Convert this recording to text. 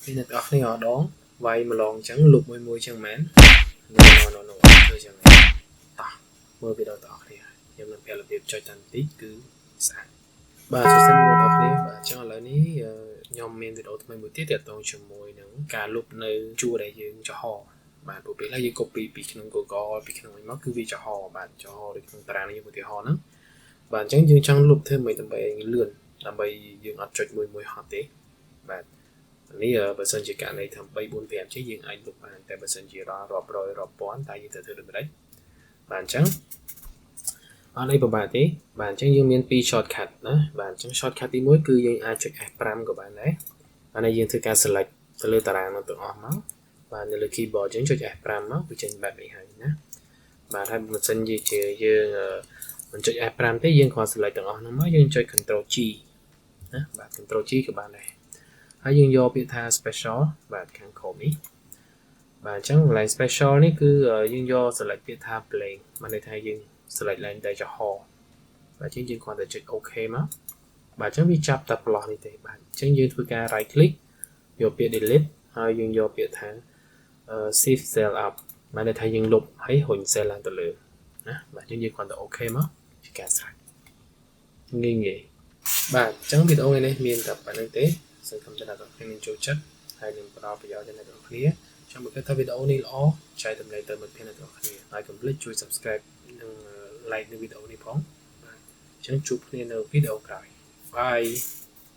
ពីអ្នកទាំងអស់គ្នាអត់ដងវាយម្លងអញ្ចឹងលុបមួយចឹងមែននៅធ្វើចឹងតោះមើលវីដេអូទាំងអស់គ្នាខ្ញុំនឹងប្រាប់របៀបចុចតាន់តិចគឺស្អាតបាទសួស្តីបងប្អូនទាំងអស់គ្នាបាទអញ្ចឹងឥឡូវនេះខ្ញុំមានវីដេអូថ្មីមួយទៀតទាក់ទងជាមួយនឹងការលុបនៅជួរដែលយើងចំហបាទព្រោះពេលខ្លះយើង copy ពីក្នុង Google ពីក្នុងនេះមកគឺវាចំហបាទចំហដូចក្នុងតារាងនេះឧទាហរណ៍ហ្នឹងបាទអញ្ចឹងយើងចង់លុបធ្វើម៉េចដើម្បីលឿនដើម្បីយើងអត់ចុចមួយហត់ទេបាទនេះបើសិនជាករណីធ្វើ3 4 5ជាយើងអាចលុបបានតែបើសិនជារាប់រយរាប់ពាន់តែយើងត្រូវធ្វើដូចម្ដេចបាទអញ្ចឹងអត់អីពិបាកទេបាទអញ្ចឹងយើងមាន2 shortcut ណាបាទអញ្ចឹង shortcut ទី1គឺយើងអាចចុច F5 ក៏បានដែរអានេះយើងធ្វើការ select ទៅលើតារាងនោះទាំងអស់មកបាទនៅលើ keyboard យើងចុច F5 មកវាចេញបែបនេះហើយណាបាទហើយបើសិនជាយើងមិនចុច F5 ទេយើងគ្រាន់ select ទាំងអស់ហ្នឹងមកយើងចុច Ctrl G ណាបាទ Ctrl G ក៏បានដែរហើយយើងយកពាក្យថា special បាទខាងក្រោមនេះបាទអញ្ចឹងកន្លែង special នេះគឺយើងយក select ពាក្យថា plain បានន័យថាយើង select ឡើងតែចំហបាទអញ្ចឹងយើងគ្រាន់តែចុច OK មកបាទអញ្ចឹងវាចាប់តែប្លោះនេះទេបាទអញ្ចឹងយើងធ្វើការ right click យកពាក្យ delete ហើយយើងយកពាក្យថា shift cell up បានន័យថាយើងលុបហើយរុញ cell ឡើងទៅលើណាបាទអញ្ចឹងយើងគ្រាន់តែ OK មកជាការស្រេចងាយបាទអញ្ចឹងវីដេអូនេះមានតែប៉ុណ្្នឹងទេសង្ឃឹមថាអ្នកទាំងអស់គ្នានឹងចូលចិត្តហើយនឹងផ្ដល់ប្រយោជន៍ដល់អ្នកទាំងអស់គ្នាចាំបើគិតថាវីដេអូនេះល្អចែករំលែកទៅមិត្តភ័ក្តិអ្នកទាំងអស់គ្នាហើយកុំភ្លេចជួយ Subscribe និង Like នៅវីដេអូនេះផងបាទអញ្ចឹងជួបគ្នានៅវីដេអូក្រោយបាយ